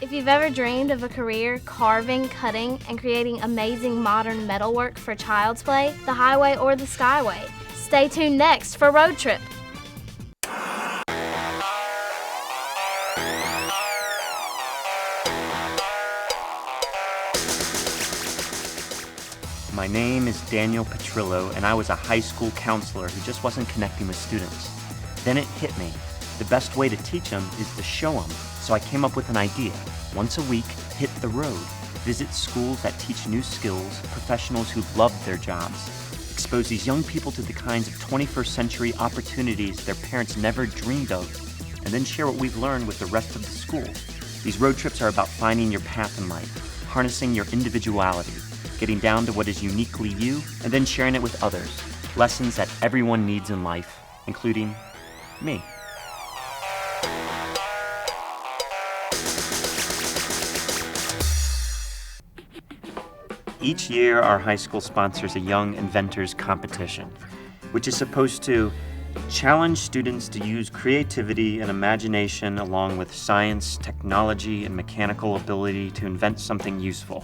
If you've ever dreamed of a career carving, cutting, and creating amazing modern metalwork for child's play, the highway or the skyway, stay tuned next for Road Trip. My name is Daniel Petrillo, and I was a high school counselor who just wasn't connecting with students. Then it hit me. The best way to teach them is to show them. So I came up with an idea. Once a week, hit the road. Visit schools that teach new skills, professionals who've loved their jobs. Expose these young people to the kinds of 21st century opportunities their parents never dreamed of, and then share what we've learned with the rest of the school. These road trips are about finding your path in life, harnessing your individuality, getting down to what is uniquely you, and then sharing it with others. Lessons that everyone needs in life, including me. Each year, our high school sponsors a Young Inventors competition, which is supposed to challenge students to use creativity and imagination along with science, technology, and mechanical ability to invent something useful.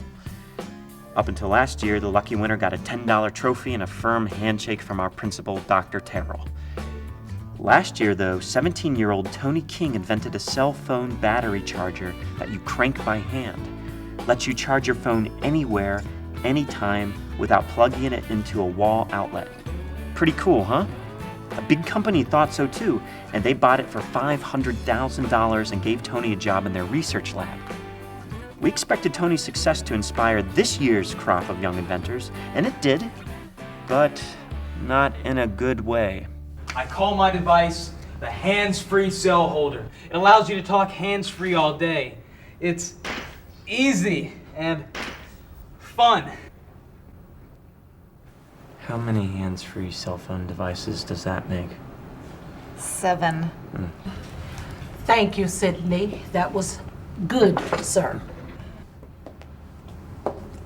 Up until last year, the lucky winner got a $10 trophy and a firm handshake from our principal, Dr. Terrell. Last year, though, 17-year-old Tony King invented a cell phone battery charger that you crank by hand. Lets you charge your phone anywhere, anytime, without plugging it into a wall outlet. Pretty cool, huh? A big company thought so too, and they bought it for $500,000 and gave Tony a job in their research lab. We expected Tony's success to inspire this year's crop of young inventors, and it did, but not in a good way. I call my device the hands-free cell holder. It allows you to talk hands-free all day. It's easy and fun. How many hands-free cell phone devices does that make? 7. Thank you, Sydney. That was good, sir.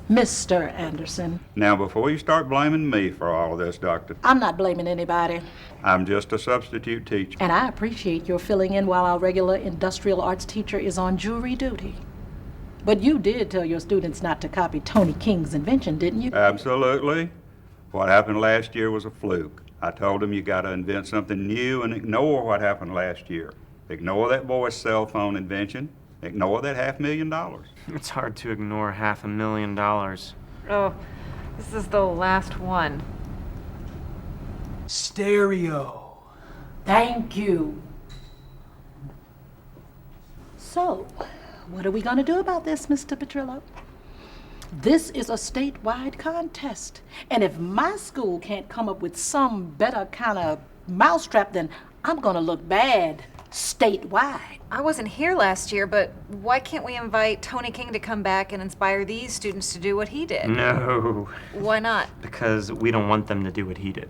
Mr. Anderson. Now, before you start blaming me for all of this, Doctor, I'm not blaming anybody, I'm just a substitute teacher. and I appreciate your filling in while our regular industrial arts teacher is on jury duty. But you did tell your students not to copy Tony King's invention, didn't you? Absolutely. What happened last year was a fluke. I told them you got to invent something new and ignore what happened last year. Ignore that boy's cell phone invention. Ignore that $500,000. It's hard to ignore $500,000. Oh, this is the last one. Stereo. Thank you. So, what are we going to do about this, Mr. Petrillo? This is a statewide contest, and if my school can't come up with some better kind of mousetrap, then I'm going to look bad statewide. I wasn't here last year, but why can't we invite Tony King to come back and inspire these students to do what he did? No, Why not? because we don't want them to do what he did.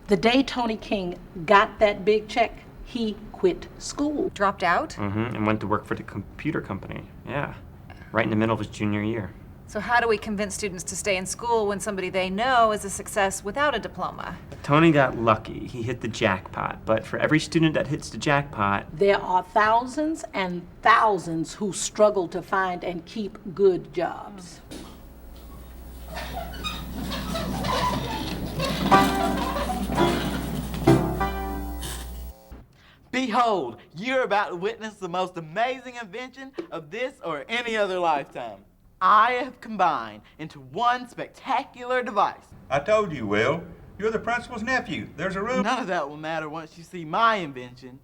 The day Tony King got that big check, he quit school. Dropped out? And went to work for the computer company. Yeah, right in the middle of his junior year. So how do we convince students to stay in school when somebody they know is a success without a diploma? Tony got lucky. He hit the jackpot. But for every student that hits the jackpot, There are thousands and thousands who struggle to find and keep good jobs. Behold, you're about to witness the most amazing invention of this or any other lifetime. I have combined into one spectacular device. I told you, Will. You're the principal's nephew. There's a rule. None of that will matter once you see my invention.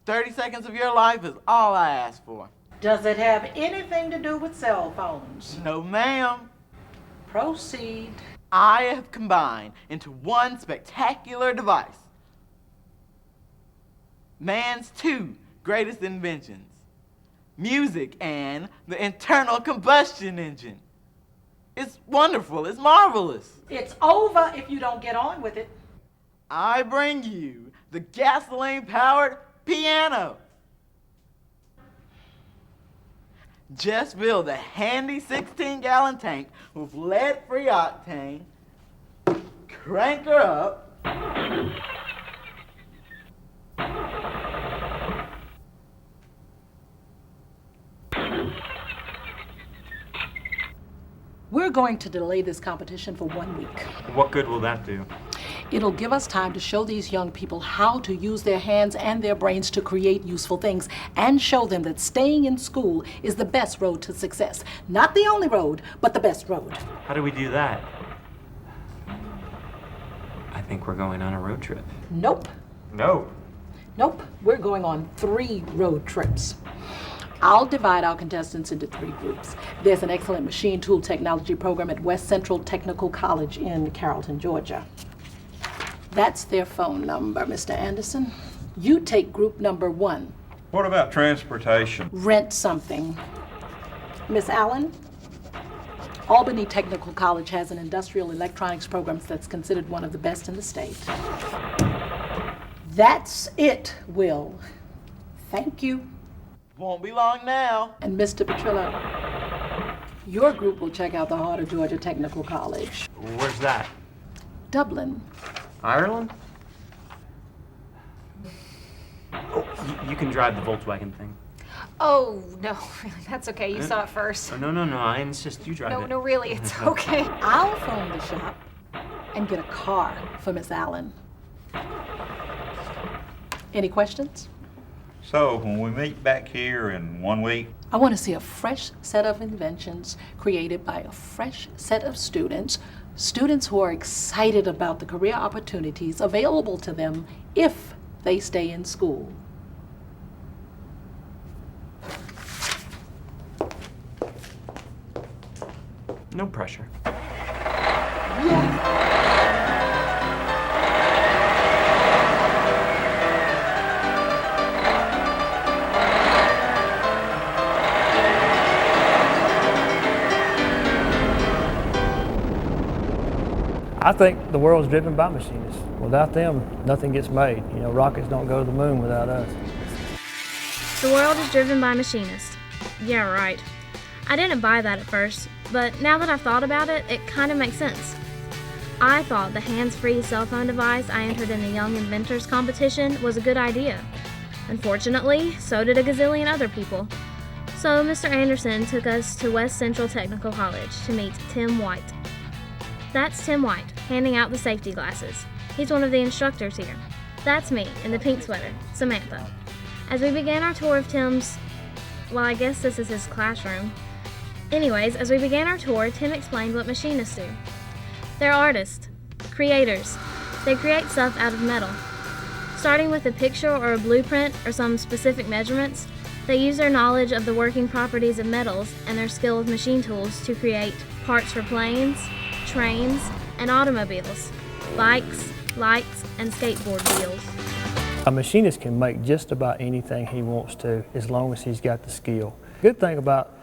30 seconds of your life is all I ask for. Does it have anything to do with cell phones? No, ma'am. Proceed. I have combined into one spectacular device. Man's 2 greatest inventions. Music and the internal combustion engine. It's wonderful, it's marvelous. It's over if you don't get on with it. I bring you the gasoline-powered piano. Just build a handy 16-gallon tank with lead-free octane, crank her up, We're going to delay this competition for 1 week. What good will that do? It'll give us time to show these young people how to use their hands and their brains to create useful things, and show them that staying in school is the best road to success. Not the only road, but the best road. How do we do that? I think we're going on a road trip. Nope. No. Nope. We're going on 3 road trips. I'll divide our contestants into 3 groups. There's an excellent machine tool technology program at West Central Technical College in Carrollton, Georgia. That's their phone number, Mr. Anderson. You take group number 1. What about transportation? Rent something. Miss Allen, Albany Technical College has an industrial electronics program that's considered one of the best in the state. That's it, Will. Thank you. Won't be long now. And Mr. Petrillo, your group will check out the heart of Georgia Technical College. Where's that? Dublin. Ireland? Oh, you can drive the Volkswagen thing. Oh, no, really, that's okay. You saw it first. Oh, no, I insist you drive it. No, really, it's okay. I'll phone the shop and get a car for Miss Allen. Any questions? So when we meet back here in 1 week, I want to see a fresh set of inventions created by a fresh set of students who are excited about the career opportunities available to them if they stay in school. No pressure. I think the world's driven by machinists. Without them, nothing gets made. You know, rockets don't go to the moon without us. The world is driven by machinists. Yeah, right. I didn't buy that at first, but now that I've thought about it, it kind of makes sense. I thought the hands-free cell phone device I entered in the Young Inventors competition was a good idea. Unfortunately, so did a gazillion other people. So Mr. Anderson took us to West Central Technical College to meet Tim White. That's Tim White, handing out the safety glasses. He's one of the instructors here. That's me, in the pink sweater, Samantha. As we began our tour of Tim's, well, I guess this is his classroom. Anyways, as we began our tour, Tim explained what machinists do. They're artists, creators. They create stuff out of metal. Starting with a picture or a blueprint or some specific measurements, they use their knowledge of the working properties of metals and their skill with machine tools to create parts for planes, trains, and automobiles, bikes, lights, and skateboard wheels. A machinist can make just about anything he wants to as long as he's got the skill. Good thing about,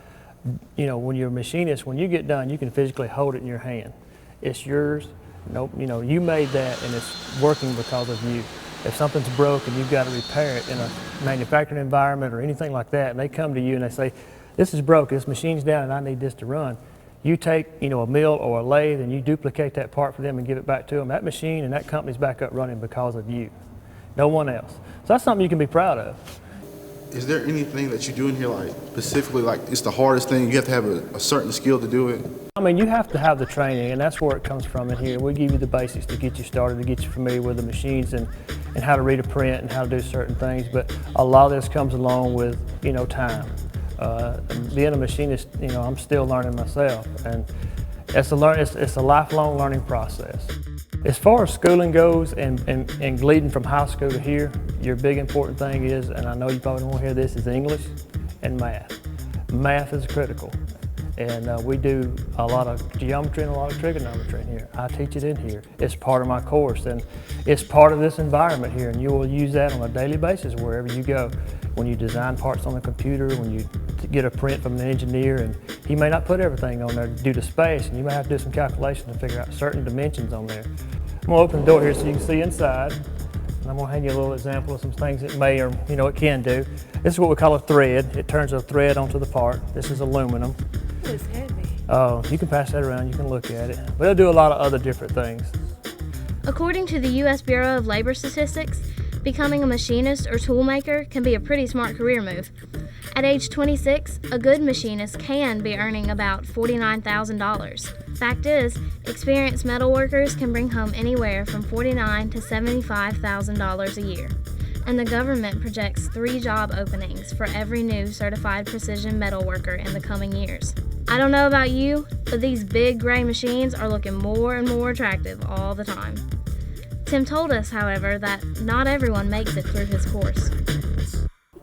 you know, when you're a machinist, when you get done, you can physically hold it in your hand. It's yours. Nope, you know, you made that and it's working because of you. If something's broke and you've got to repair it in a manufacturing environment or anything like that, and they come to you and they say, this is broke, this machine's down and I need this to run. You take, you know, a mill or a lathe and you duplicate that part for them and give it back to them. That machine and that company's back up running because of you, no one else. So that's something you can be proud of. Is there anything that you do in here, like specifically, like it's the hardest thing? You have to have a certain skill to do it? I mean, you have to have the training, and that's where it comes from in here. We give you the basics to get you started, to get you familiar with the machines and how to read a print and how to do certain things. But a lot of this comes along with, you know, time. Being a machinist, you know, I'm still learning myself, and it's a lifelong learning process. As far as schooling goes and leading from high school to here, your big important thing is, and I know you probably don't want to hear this, is English and math. Math is critical. And we do a lot of geometry and a lot of trigonometry in here. I teach it in here. It's part of my course, and it's part of this environment here, and you will use that on a daily basis wherever you go. When you design parts on the computer, when you get a print from an engineer, and he may not put everything on there due to space, and you may have to do some calculations to figure out certain dimensions on there. I'm gonna open the door here so you can see inside. And I'm gonna hand you a little example of some things it may or, you know, it can do. This is what we call a thread. It turns a thread onto the part. This is aluminum. It's heavy. You can pass that around, you can look at it. But it'll do a lot of other different things. According to the U.S. Bureau of Labor Statistics, becoming a machinist or toolmaker can be a pretty smart career move. At age 26, a good machinist can be earning about $49,000. Fact is, experienced metal workers can bring home anywhere from $49,000 to $75,000 a year. And the government projects 3 job openings for every new certified precision metal worker in the coming years. I don't know about you, but these big gray machines are looking more and more attractive all the time. Tim told us, however, that not everyone makes it through his course.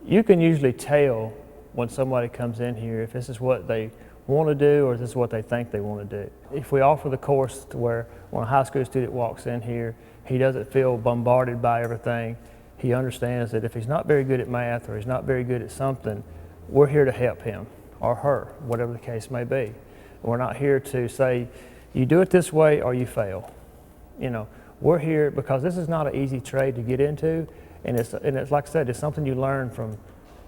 You can usually tell when somebody comes in here if this is what they want to do or if this is what they think they want to do. If we offer the course to where when a high school student walks in here, he doesn't feel bombarded by everything. He understands that if he's not very good at math or he's not very good at something, we're here to help him or her, whatever the case may be. We're not here to say, you do it this way or you fail. You know, we're here because this is not an easy trade to get into, and it's like I said, it's something you learn from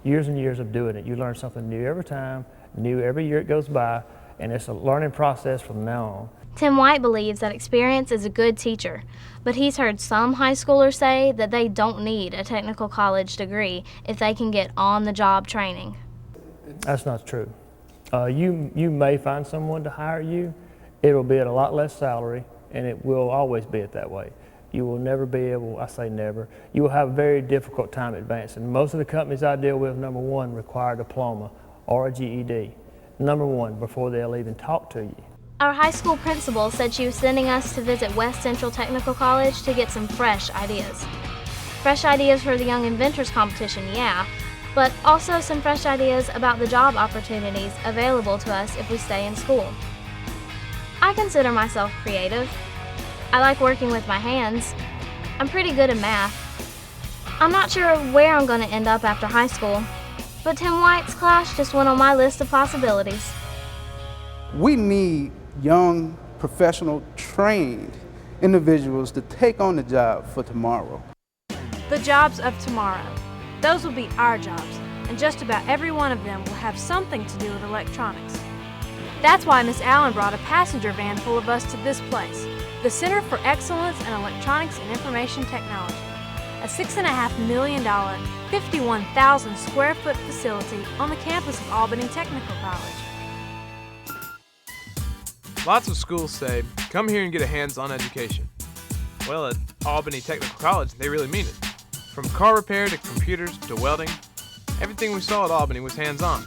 years and years of doing it. You learn something new every time, new every year it goes by, and it's a learning process from now on. Tim White believes that experience is a good teacher, but he's heard some high schoolers say that they don't need a technical college degree if they can get on-the-job training. That's not true. You may find someone to hire you. It'll be at a lot less salary, and it will always be it that way. You will never be able, I say never, you will have a very difficult time advancing. Most of the companies I deal with, number one, require a diploma or a GED. Number one, before they'll even talk to you. Our high school principal said she was sending us to visit West Central Technical College to get some fresh ideas. Fresh ideas for the Young Inventors competition, yeah, but also some fresh ideas about the job opportunities available to us if we stay in school. I consider myself creative. I like working with my hands. I'm pretty good at math. I'm not sure where I'm going to end up after high school, but Tim White's class just went on my list of possibilities. We need young, professional, trained individuals to take on the job for tomorrow. The jobs of tomorrow. Those will be our jobs, and just about every one of them will have something to do with electronics. That's why Miss Allen brought a passenger van full of us to this place, the Center for Excellence in Electronics and Information Technology, a $6.5 million, 51,000 square foot facility on the campus of Albany Technical College. Lots of schools say, come here and get a hands-on education. Well, at Albany Technical College, they really mean it. From car repair to computers to welding, everything we saw at Albany was hands-on.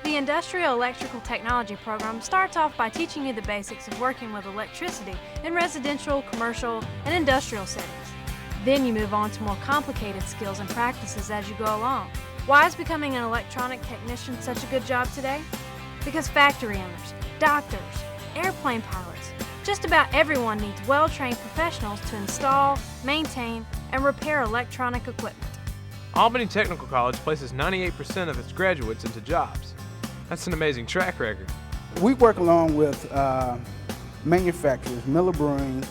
The Industrial Electrical Technology program starts off by teaching you the basics of working with electricity in residential, commercial, and industrial settings. Then you move on to more complicated skills and practices as you go along. Why is becoming an electronic technician such a good job today? Because factory owners, doctors, airplane pilots, just about everyone needs well-trained professionals to install, maintain, and repair electronic equipment. Albany Technical College places 98% of its graduates into jobs. That's an amazing track record. We work along with manufacturers, Miller Brewing,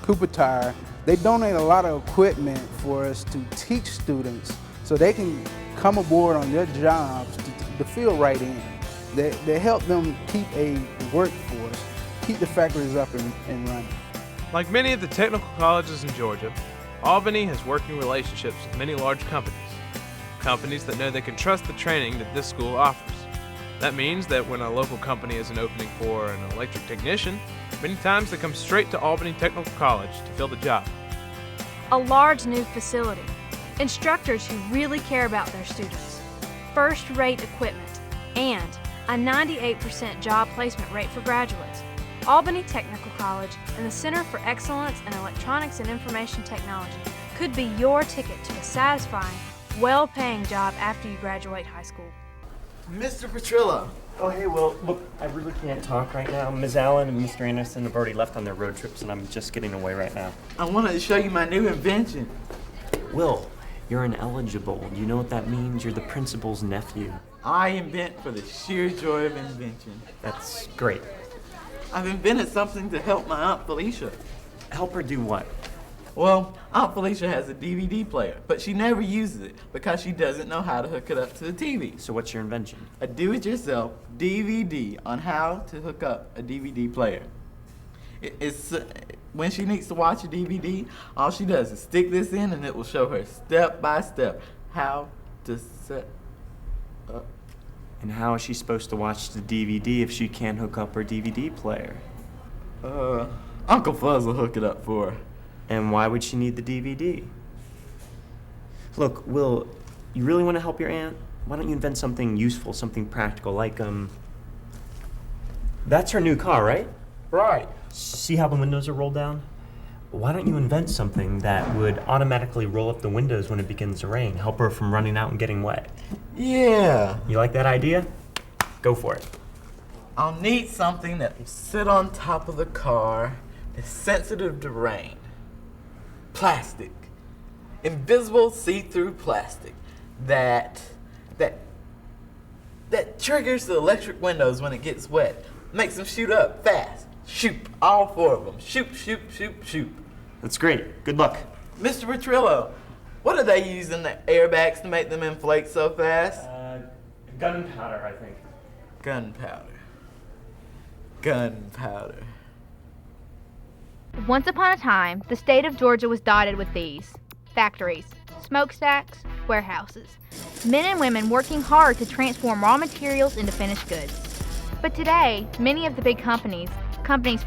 Cooper Tire. They donate a lot of equipment for us to teach students so they can come aboard on their jobs to feel right in. They help them keep a workforce, keep the factories up and running. Like many of the technical colleges in Georgia, Albany has working relationships with many large companies. Companies that know they can trust the training that this school offers. That means that when a local company has an opening for an electric technician, many times they come straight to Albany Technical College to fill the job. A large new facility, instructors who really care about their students, first-rate equipment, and a 98% job placement rate for graduates. Albany Technical College and the Center for Excellence in Electronics and Information Technology could be your ticket to a satisfying, well-paying job after you graduate high school. Mr. Petrillo. Oh, hey, Will. Look, I really can't talk right now. Ms. Allen and Mr. Anderson have already left on their road trips, and I'm just getting away right now. I wanted to show you my new invention. Will, You're ineligible. Do you know what that means? You're the principal's nephew. I invent for the sheer joy of invention. That's great. I've invented something to help my Aunt Felicia. Help her do what? Well, Aunt Felicia has a DVD player, but she never uses it because she doesn't know how to hook it up to the TV. So what's your invention? A do-it-yourself DVD on how to hook up a DVD player. It's when she needs to watch a DVD, all she does is stick this in and it will show her step by step how to set up. And how is she supposed to watch the DVD if she can't hook up her DVD player? Uncle Fuzz will hook it up for her. And why would she need the DVD? Look, Will, you really want to help your aunt? Why don't you invent something useful, something practical, like, that's her new car, right? Right. See how the windows are rolled down? Why don't you invent something that would automatically roll up the windows when it begins to rain, help her from running out and getting wet? Yeah. You like that idea? Go for it. I'll need something that will sit on top of the car, that's sensitive to rain. Plastic. Invisible see-through plastic that triggers the electric windows when it gets wet. Makes them shoot up fast. Shoot, all four of them. Shoot, shoot, shoot, shoot. That's great. Good luck. Mr. Petrillo, what are they using the airbags to make them inflate so fast? Gunpowder, I think. Gunpowder. Gunpowder. Once upon a time, the state of Georgia was dotted with these: factories, smokestacks, warehouses. Men and women working hard to transform raw materials into finished goods. But today, many of the big companies,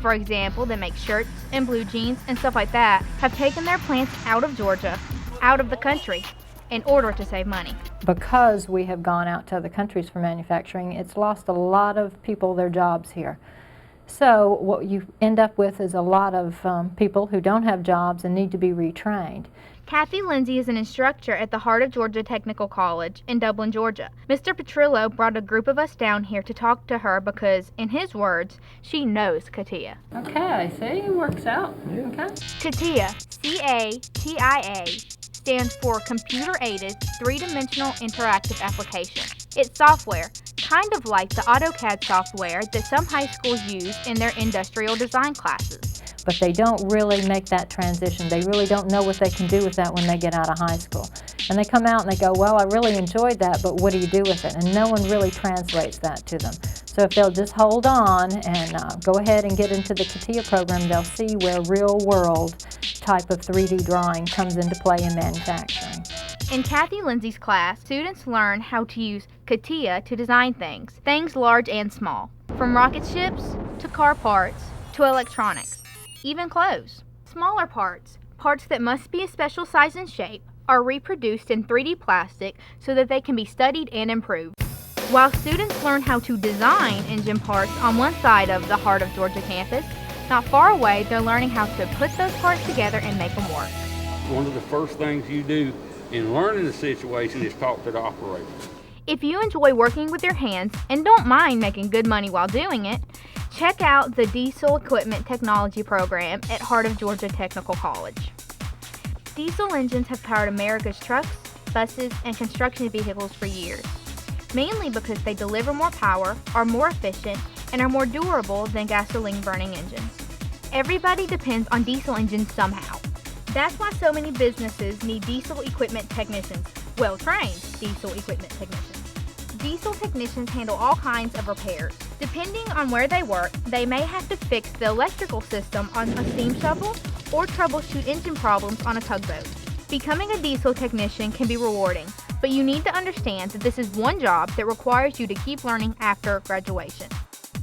for example, that make shirts and blue jeans and stuff like that, have taken their plants out of Georgia, out of the country, in order to save money. Because we have gone out to other countries for manufacturing, it's lost a lot of people their jobs here. So what you end up with is a lot of people who don't have jobs and need to be retrained. Kathy Lindsay is an instructor at the Heart of Georgia Technical College in Dublin, Georgia. Mr. Petrillo brought a group of us down here to talk to her because, in his words, she knows CATIA. Okay, see, it works out. Yeah. Okay. CATIA, C-A-T-I-A, stands for Computer-Aided Three-Dimensional Interactive Application. It's software, kind of like the AutoCAD software that some high schools use in their industrial design classes. But they don't really make that transition. They really don't know what they can do with that when they get out of high school. And they come out and they go, well, I really enjoyed that, but what do you do with it? And no one really translates that to them. So if they'll just hold on and go ahead and get into the CATIA program, they'll see where real-world type of 3D drawing comes into play in manufacturing. In Kathy Lindsay's class, students learn how to use CATIA to design things large and small, from rocket ships to car parts to electronics, even clothes. Smaller parts that must be a special size and shape, are reproduced in 3D plastic so that they can be studied and improved. While students learn how to design engine parts on one side of the Heart of Georgia campus, not far away they're learning how to put those parts together and make them work. One of the first things you do in learning the situation is talk to the operator. If you enjoy working with your hands and don't mind making good money while doing it, check out the Diesel Equipment Technology program at Heart of Georgia Technical College. Diesel engines have powered America's trucks, buses, and construction vehicles for years, mainly because they deliver more power, are more efficient, and are more durable than gasoline-burning engines. Everybody depends on diesel engines somehow. That's why so many businesses need diesel equipment technicians, well-trained diesel equipment technicians. Diesel technicians handle all kinds of repairs. Depending on where they work, they may have to fix the electrical system on a steam shovel or troubleshoot engine problems on a tugboat. Becoming a diesel technician can be rewarding, but you need to understand that this is one job that requires you to keep learning after graduation.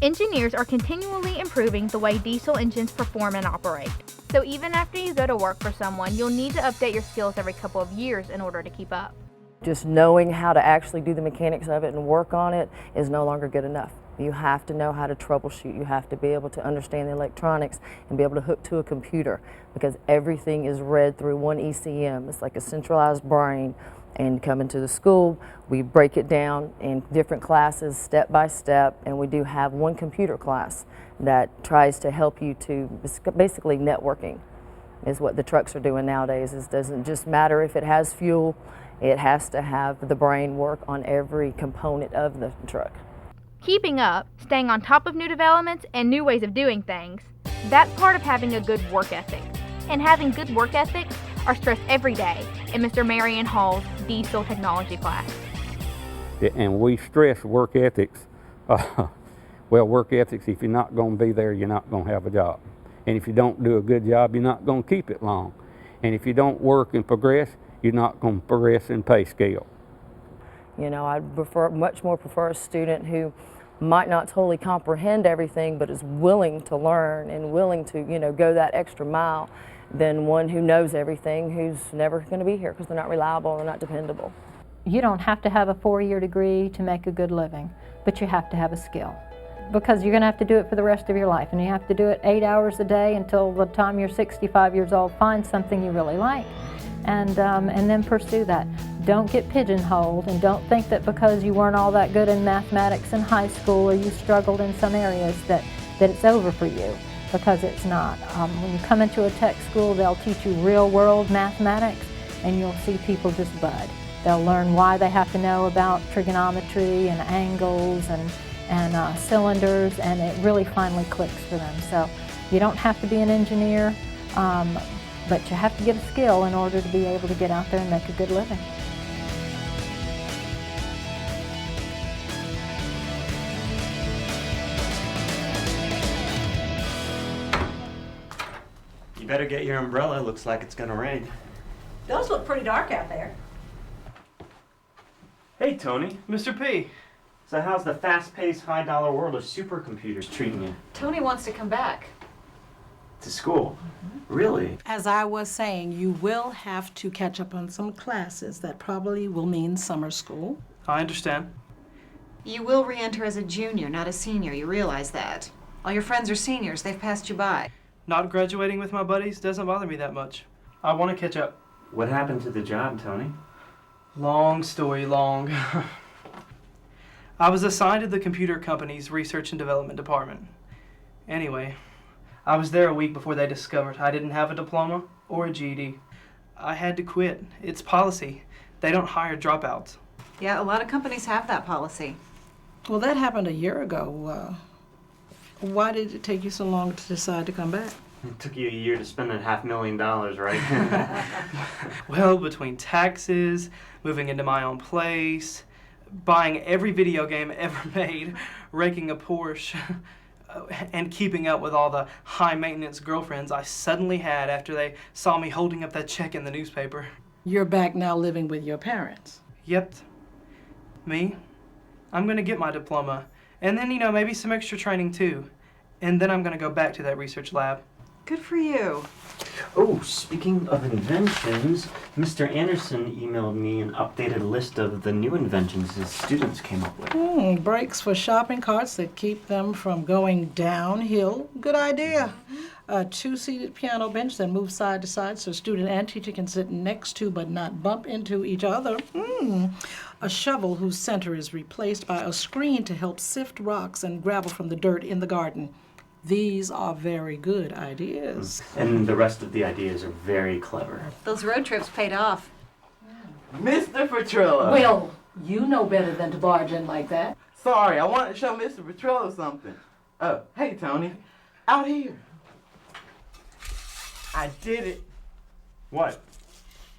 Engineers are continually improving the way diesel engines perform and operate. So even after you go to work for someone, you'll need to update your skills every couple of years in order to keep up. Just knowing how to actually do the mechanics of it and work on it is no longer good enough. You have to know how to troubleshoot. You have to be able to understand the electronics and be able to hook to a computer, because everything is read through one ECM. It's like a centralized brain. And coming to the school, we break it down in different classes, step by step, and we do have one computer class that tries to help you to basically networking. is what the trucks are doing nowadays. It doesn't just matter if it has fuel, it has to have the brain work on every component of the truck. Keeping up, staying on top of new developments and new ways of doing things, that's part of having a good work ethic. And having good work ethics are stressed every day in Mr. Marion Hall's diesel technology class. And we stress work ethics. Well, work ethics, if you're not going to be there, you're not going to have a job. And if you don't do a good job, you're not going to keep it long. And if you don't work and progress, you're not going to progress in pay scale. You know, I'd much more prefer a student who might not totally comprehend everything, but is willing to learn and willing to, go that extra mile than one who knows everything, who's never going to be here because they're not reliable, they're not dependable. You don't have to have a 4-year degree to make a good living, but you have to have a skill, because you're going to have to do it for the rest of your life, and you have to do it 8 hours a day until the time you're 65 years old. Find something you really like, and then pursue that. Don't get pigeonholed, and don't think that because you weren't all that good in mathematics in high school or you struggled in some areas that it's over for you, because it's not. When you come into a tech school, they'll teach you real-world mathematics, and you'll see people just bud. They'll learn why they have to know about trigonometry and angles and cylinders, and it really finally clicks for them. So you don't have to be an engineer, but you have to get a skill in order to be able to get out there and make a good living. You better get your umbrella. Looks like it's gonna rain. Those look pretty dark out there. Hey, Tony. Mr. P. So how's the fast-paced, high-dollar world of supercomputers treating you? Tony wants to come back. To school? Really? As I was saying, you will have to catch up on some classes. That probably will mean summer school. I understand. You will re-enter as a junior, not a senior. You realize that. All your friends are seniors. They've passed you by. Not graduating with my buddies doesn't bother me that much. I want to catch up. What happened to the job, Tony? Long story long. I was assigned to the computer company's research and development department. Anyway, I was there a week before they discovered I didn't have a diploma or a GED. I had to quit. It's policy. They don't hire dropouts. Yeah, a lot of companies have that policy. Well, that happened a year ago. Why did it take you so long to decide to come back? It took you a year to spend that $500,000, right? Well, between taxes, moving into my own place, buying every video game ever made, raking a Porsche, and keeping up with all the high-maintenance girlfriends I suddenly had after they saw me holding up that check in the newspaper. You're back now living with your parents. Yep. Me? I'm going to get my diploma. And then, maybe some extra training too. And then I'm going to go back to that research lab. Good for you. Oh, speaking of inventions, Mr. Anderson emailed me an updated list of the new inventions his students came up with. Brakes for shopping carts that keep them from going downhill. Good idea. A 2-seated piano bench that moves side to side so student and teacher can sit next to but not bump into each other. A shovel whose center is replaced by a screen to help sift rocks and gravel from the dirt in the garden. These are very good ideas. And the rest of the ideas are very clever. Those road trips paid off. Mr. Petrillo. Well, you know better than to barge in like that. Sorry, I wanted to show Mr. Petrillo something. Oh, hey, Tony. Out here. I did it. What?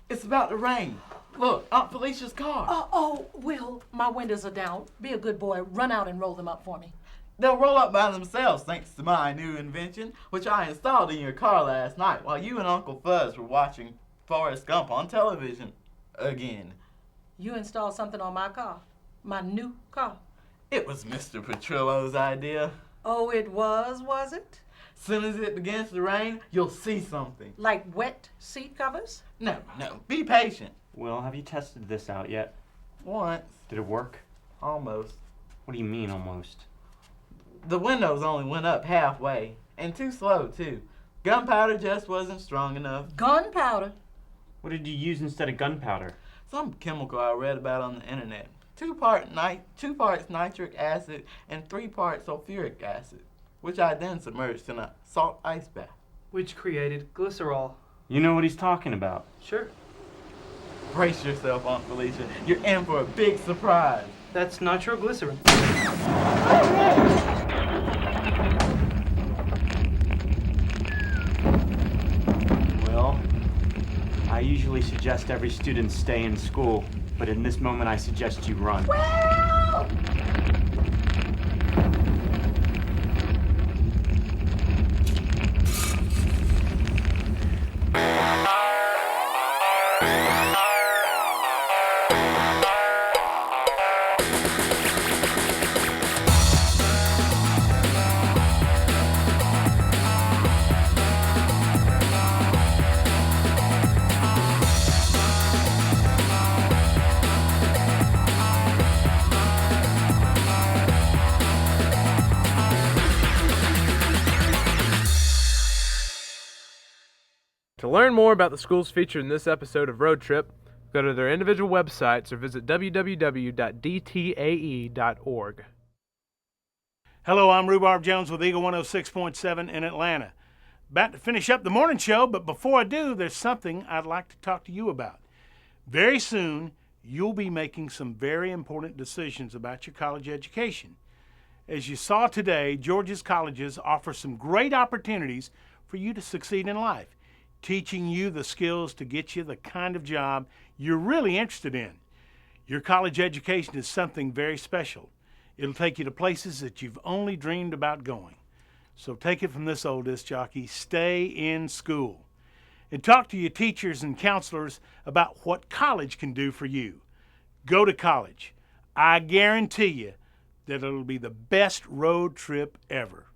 It's about to rain. Look, Aunt Felicia's car. Will, my windows are down. Be a good boy. Run out and roll them up for me. They'll roll up by themselves thanks to my new invention, which I installed in your car last night while you and Uncle Fuzz were watching Forrest Gump on television again. You installed something on my car? My new car? It was Mr. Petrillo's idea. Oh, it was it? Soon as it begins to rain, you'll see something. Like wet seat covers? No, be patient. Will, have you tested this out yet? Once. Did it work? Almost. What do you mean, almost? The windows only went up halfway, and too slow, too. Gunpowder just wasn't strong enough. Gunpowder? What did you use instead of gunpowder? Some chemical I read about on the internet. 2 parts nitric acid and 3 parts sulfuric acid, which I then submerged in a salt ice bath. Which created glycerol. You know what he's talking about. Sure. Brace yourself, Aunt Felicia. You're in for a big surprise. That's nitroglycerin. Well, I usually suggest every student stay in school, but in this moment I suggest you run. To learn more about the schools featured in this episode of Road Trip, go to their individual websites or visit www.dtae.org. Hello, I'm Rhubarb Jones with Eagle 106.7 in Atlanta. About to finish up the morning show, but before I do, there's something I'd like to talk to you about. Very soon, you'll be making some very important decisions about your college education. As you saw today, Georgia's colleges offer some great opportunities for you to succeed in life, teaching you the skills to get you the kind of job you're really interested in. Your college education is something very special. It'll take you to places that you've only dreamed about going. So take it from this old disc jockey, stay in school. And talk to your teachers and counselors about what college can do for you. Go to college. I guarantee you that it'll be the best road trip ever.